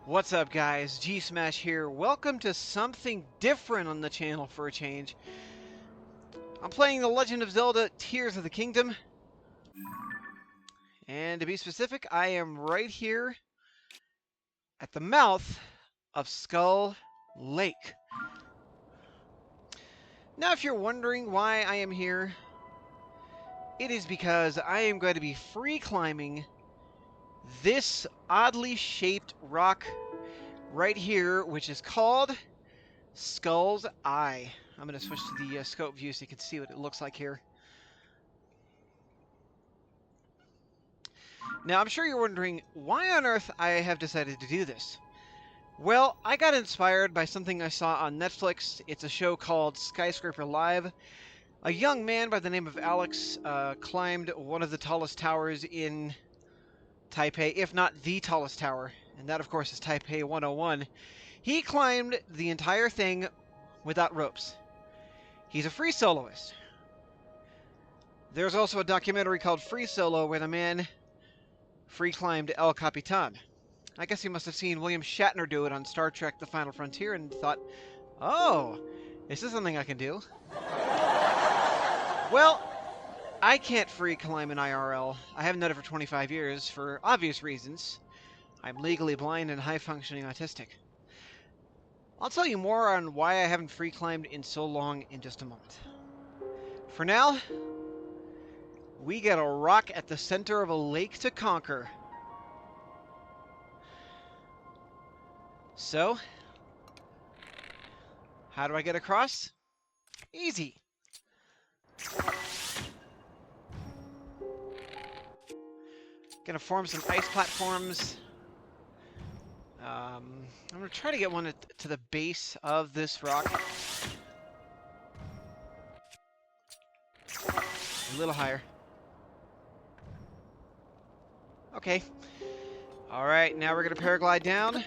What's up, guys? G Smash here. Welcome to something different on the channel for a change. I'm playing The Legend of Zelda Tears of the Kingdom. And to be specific, I am right here at the mouth of Skull Lake. Now, if you're wondering why I am here, it is because I am going to be free climbing this oddly shaped rock right here, which is called Skull's Eye. I'm going to switch to the scope view so you can see what it looks like here. Now, I'm sure you're wondering why on earth I have decided to do this. Well, I got inspired by something I saw on Netflix. It's a show called Skyscraper Live. A young man by the name of Alex climbed one of the tallest towers in Taipei, if not the tallest tower, and that, of course, is Taipei 101. He climbed the entire thing without ropes. He's a free soloist. There's also a documentary called Free Solo where the man free climbed El Capitan. I guess he must have seen William Shatner do it on Star Trek The Final Frontier and thought, oh, this is something I can do. Well, I can't free climb in IRL. I haven't done it for 25 years for obvious reasons. I'm legally blind and high-functioning autistic. I'll tell you more on why I haven't free climbed in so long in just a moment. For now, we got a rock at the center of a lake to conquer. So, how do I get across? Easy. Gonna form some ice platforms. I'm gonna try to get one to the base of this rock. A little higher. Okay. Alright, now we're gonna paraglide down.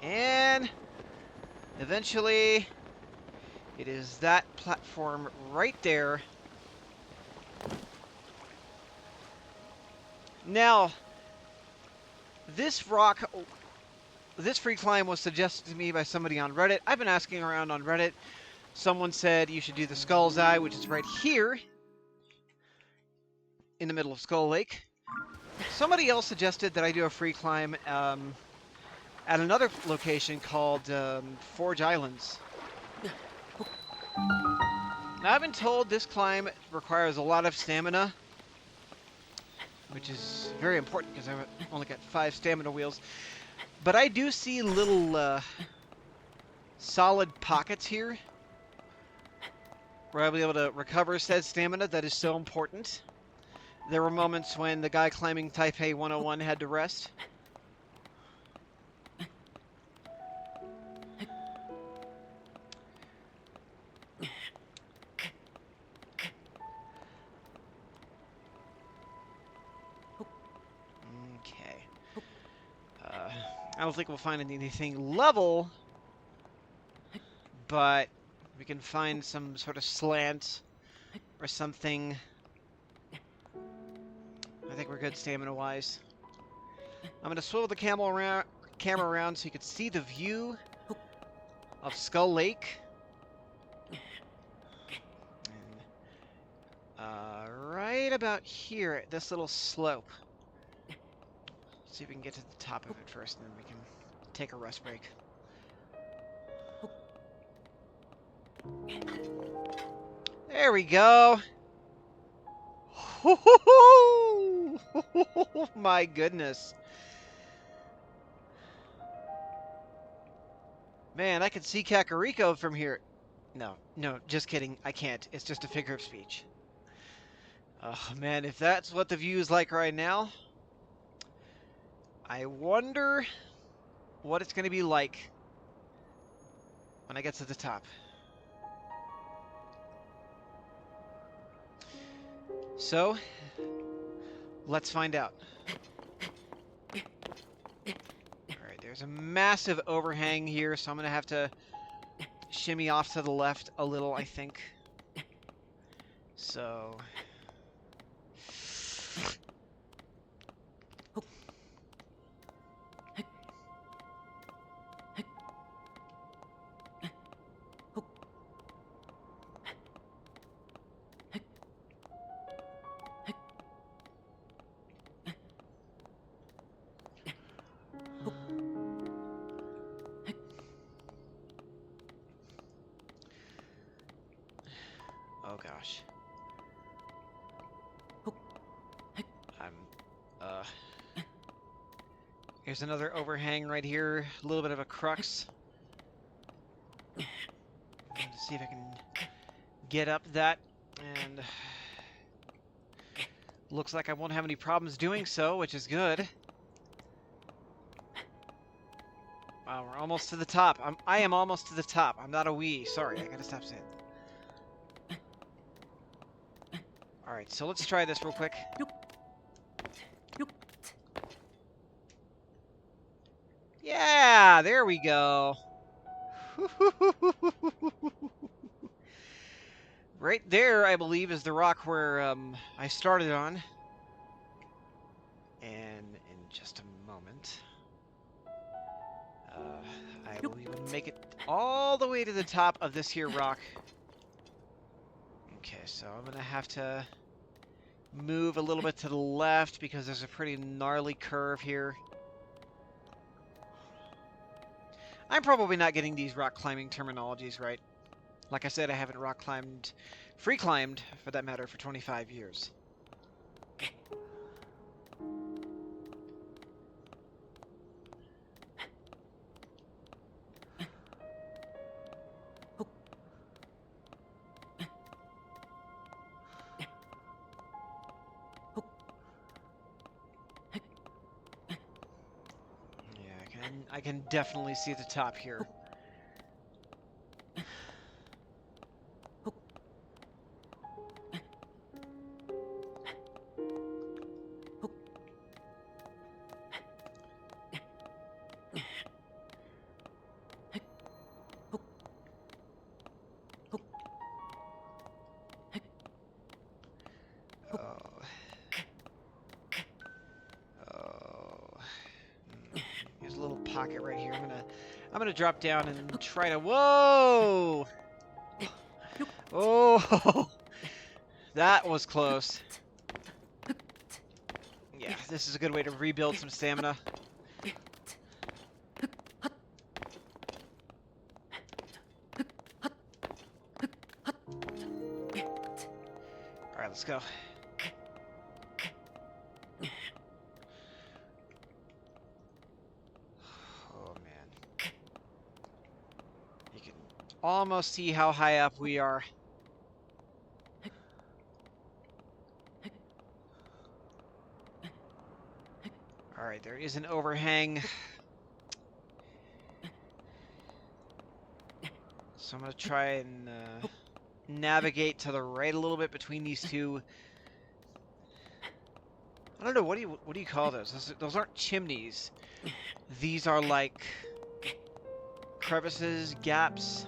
And eventually, it is that platform right there. Now, this rock, this free climb was suggested to me by somebody on Reddit. I've been asking around on Reddit. Someone said you should do the Skull's Eye, which is right here in the middle of Skull Lake. Somebody else suggested that I do a free climb at another location called Forge Islands. Now, I've been told this climb requires a lot of stamina, which is very important because I've only got 5 stamina wheels. But I do see little solid pockets here where I'll be able to recover said stamina that is so important. There were moments when the guy climbing Taipei 101 had to rest. Okay. I don't think we'll find anything level, but we can find some sort of slant or something. I think we're good stamina-wise. I'm going to swivel the camera around so you can see the view of Skull Lake. And, right about here at this little slope. Let's see if we can get to the top of it first, and then we can take a rest break. There we go. My goodness. Man, I can see Kakariko from here. No, just kidding. I can't. It's just a figure of speech. Oh, man, if that's what the view is like right now, I wonder what it's going to be like when I get to the top. So, let's find out. Alright, there's a massive overhang here, so I'm going to have to shimmy off to the left a little, I think. So... uh, here's another overhang right here. A little bit of a crux. Let's see if I can get up that, and looks like I won't have any problems doing so, which is good. Wow, we're almost to the top. I am almost to the top. I'm not a wee. Sorry, I gotta stop saying that. Alright, so let's try this real quick. Yeah, there we go. Right there, I believe, is the rock where I started on. And in just a moment, I will even make it all the way to the top of this here rock. Okay, so I'm gonna have to move a little bit to the left because there's a pretty gnarly curve here. I'm probably not getting these rock climbing terminologies right. Like I said, I haven't rock climbed, free climbed, for that matter, for 25 years. I can definitely see the top here. There's a little pocket right here. I'm gonna drop down and try to. Whoa! Oh, that was close. Yeah, this is a good way to rebuild some stamina. All right, let's go. Oh man, you can almost see how high up we are. All right, there is an overhang. So I'm gonna try and navigate to the right a little bit between these two. I don't know, what do you call those? Those aren't chimneys. These are like crevices, gaps.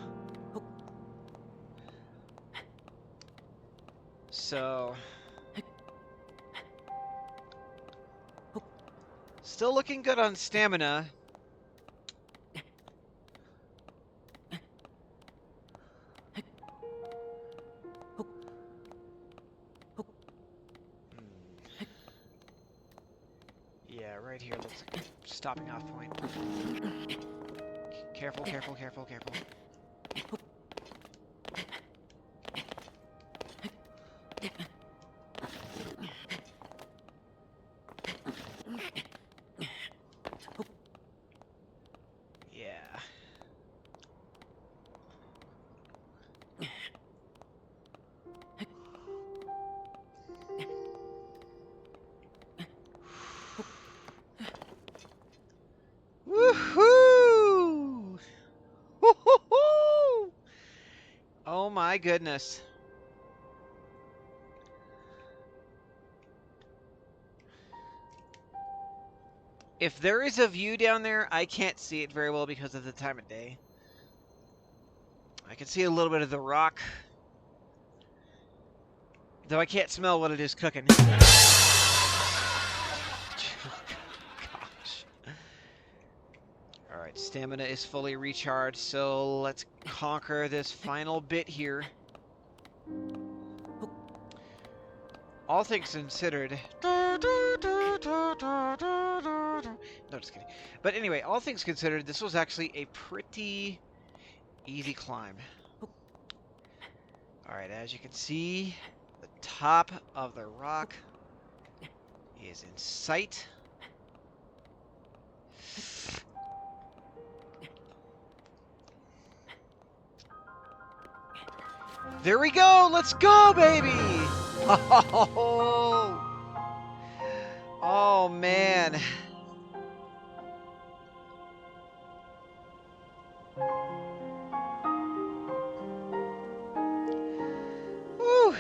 So still looking good on stamina. Yeah, right here looks like a stopping off point. Careful, careful, careful, careful. Yeah. Woohoo! Woohoo! Oh my goodness. If there is a view down there, I can't see it very well because of the time of day. I can see a little bit of the rock, though I can't smell what it is cooking. Alright, stamina is fully recharged, so let's conquer this final bit here. All things considered... No, just kidding. But anyway, all things considered, this was actually a pretty easy climb. Alright, as you can see, the top of the rock is in sight. There we go! Let's go, baby! Oh, oh man. Woo!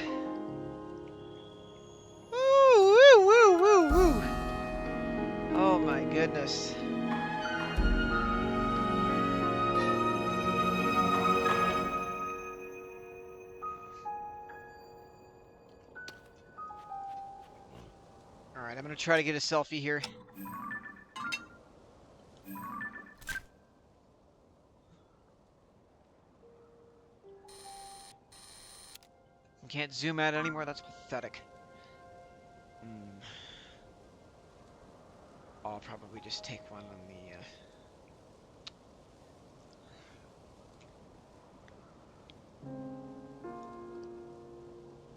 Woo, woo, woo, woo, woo. Oh my goodness. Alright, I'm gonna try to get a selfie here. Can't zoom out anymore, that's pathetic. I'll probably just take one on the...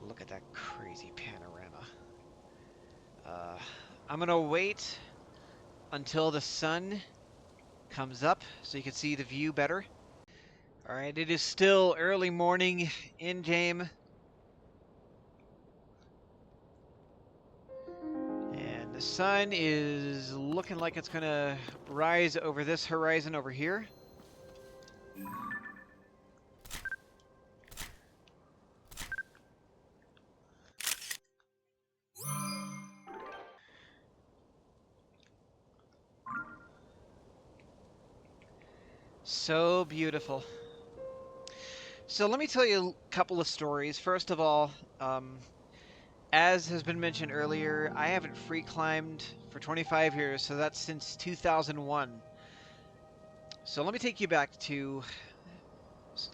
Look at that crazy panorama. I'm gonna wait until the sun comes up so you can see the view better. Alright, it is still early morning in game. And the sun is looking like it's gonna rise over this horizon over here. So beautiful. So let me tell you a couple of stories. First of all, as has been mentioned earlier, I haven't free climbed for 25 years, so that's since 2001. So let me take you back to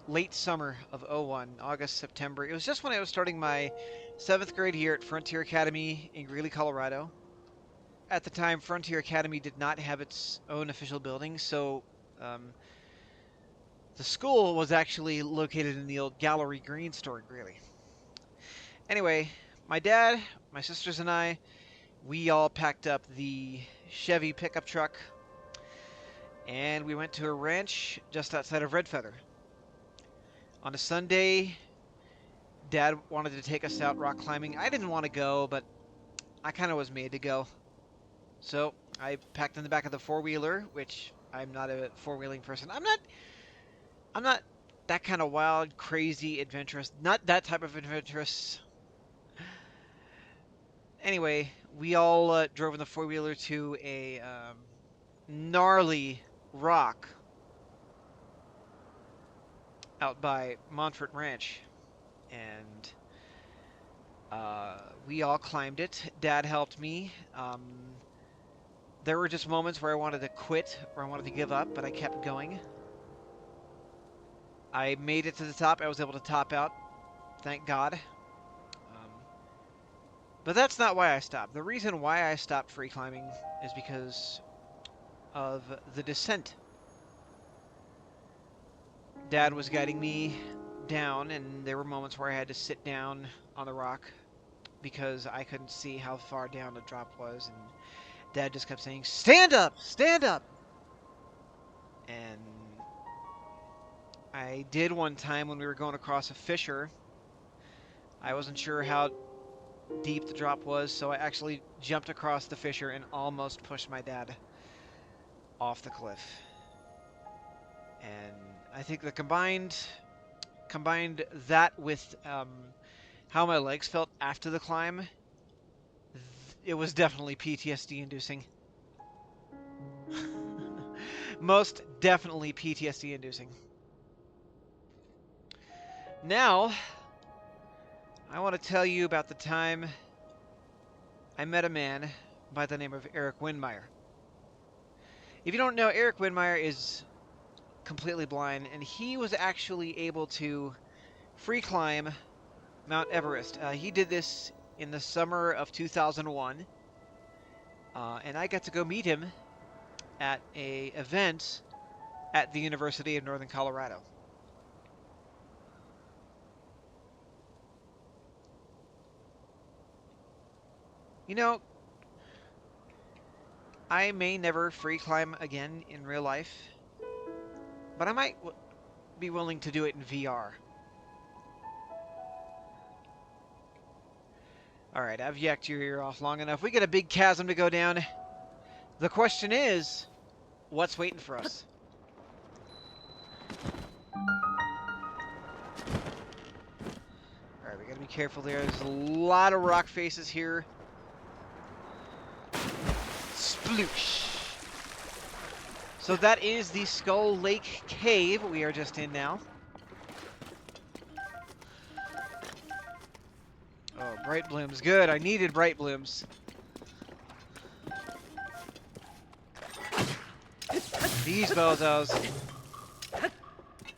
late summer of '01, August, September. It was just when I was starting my 7th grade year at Frontier Academy in Greeley, Colorado. At the time, Frontier Academy did not have its own official building, so the school was actually located in the old Gallery Green store in Greeley. Anyway, my dad, my sisters, and I, we all packed up the Chevy pickup truck and we went to a ranch just outside of Red Feather. On a Sunday, Dad wanted to take us out rock climbing. I didn't want to go, but I kind of was made to go. So I packed in the back of the four-wheeler, which I'm not a four-wheeling person. I'm not that kind of wild, crazy, adventurous. Not that type of adventurous. Anyway, we all drove in the four-wheeler to a gnarly rock out by Montfort Ranch, and we all climbed it. Dad helped me. There were just moments where I wanted to quit or I wanted to give up, but I kept going. I made it to the top. I was able to top out, thank God. But that's not why I stopped. The reason why I stopped free climbing is because of the descent. Dad was guiding me down, and there were moments where I had to sit down on the rock because I couldn't see how far down the drop was, and Dad just kept saying, "Stand up! Stand up!" And I did one time when we were going across a fissure. I wasn't sure how deep the drop was, so I actually jumped across the fissure and almost pushed my dad off the cliff. And I think the combined that with how my legs felt after the climb, it was definitely PTSD inducing. Most definitely PTSD inducing. Now, I want to tell you about the time I met a man by the name of Eric Windmeyer. If you don't know, Eric Windmeyer is completely blind, and he was actually able to free climb Mount Everest. He did this in the summer of 2001, and I got to go meet him at a event at the University of Northern Colorado. You know, I may never free climb again in real life, but I might be willing to do it in VR. Alright, I've yacked your ear off long enough. We got a big chasm to go down. The question is, what's waiting for us? Alright, we gotta be careful there. There's a lot of rock faces here. Sploosh! So that is the Skull Lake Cave we are just in now. Oh, bright blooms. Good, I needed bright blooms. These bozos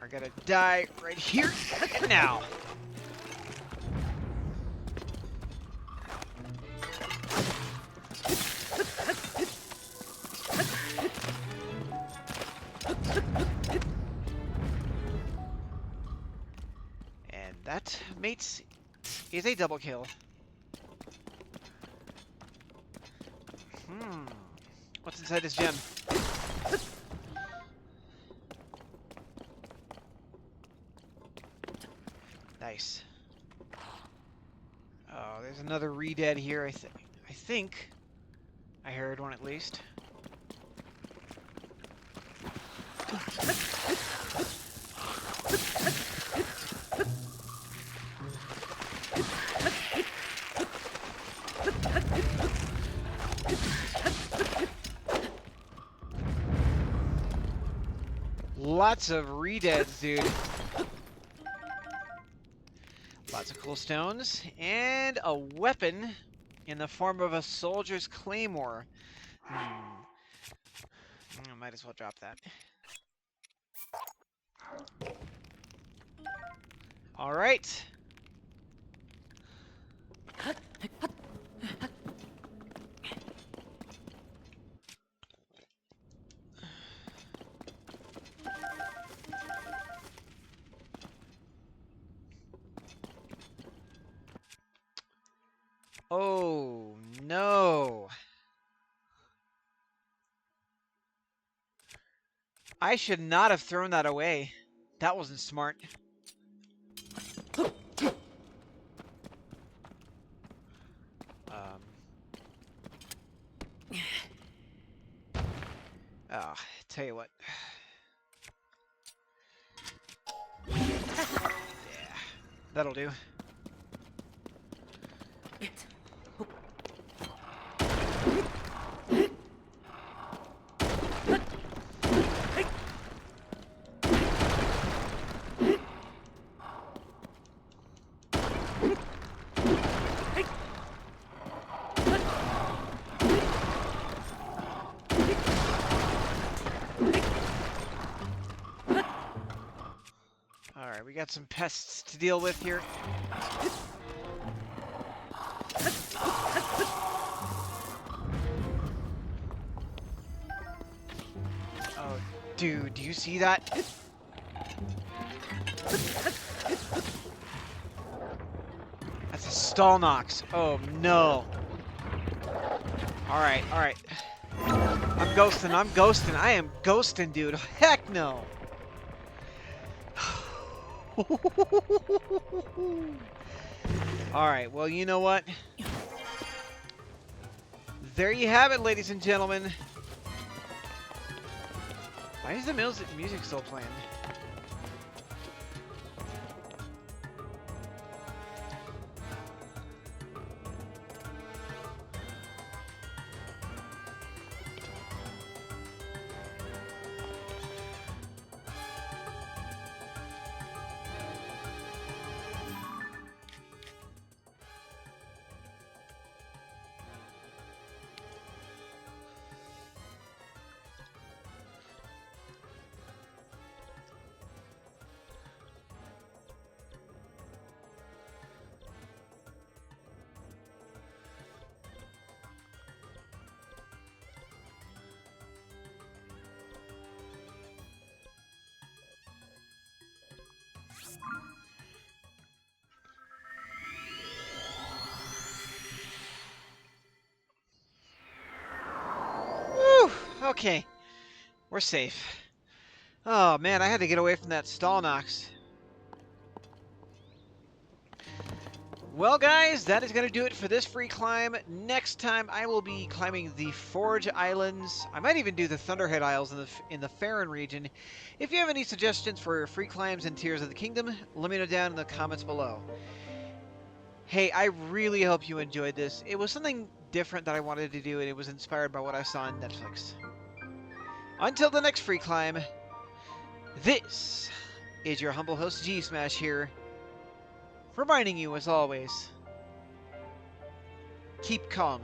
are gonna die right here and now. And that, mates, is a double kill. What's inside this gem? Nice. Oh, there's another re-dead here. I think I heard one at least. Lots of re-deads, dude. Lots of cool stones. And a weapon in the form of a soldier's claymore. I might as well drop that. Alright. Oh, no. I should not have thrown that away. That wasn't smart. Oh, tell you what. Yeah, that'll do. Alright, we got some pests to deal with here. Oh, dude, do you see that? That's a stall nox. Oh, no. Alright, alright. I'm ghosting. I am ghosting, dude. Heck no. Alright, well, you know what? There you have it, ladies and gentlemen. Why is the music still playing? Okay, we're safe. Oh man, I had to get away from that stall knocks. Well, guys, that is going to do it for this free climb. Next time, I will be climbing the Forge Islands. I might even do the Thunderhead Isles in the Farron region. If you have any suggestions for free climbs in Tears of the Kingdom, let me know down in the comments below. Hey, I really hope you enjoyed this. It was something different that I wanted to do, and it was inspired by what I saw on Netflix. Until the next free climb, this is your humble host G Smash here, reminding you as always, keep calm.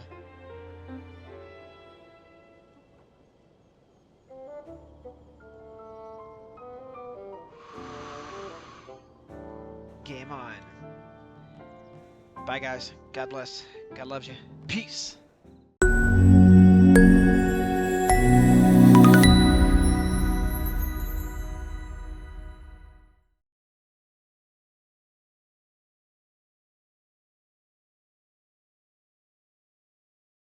Game on. Bye, guys. God bless. God loves you. Peace.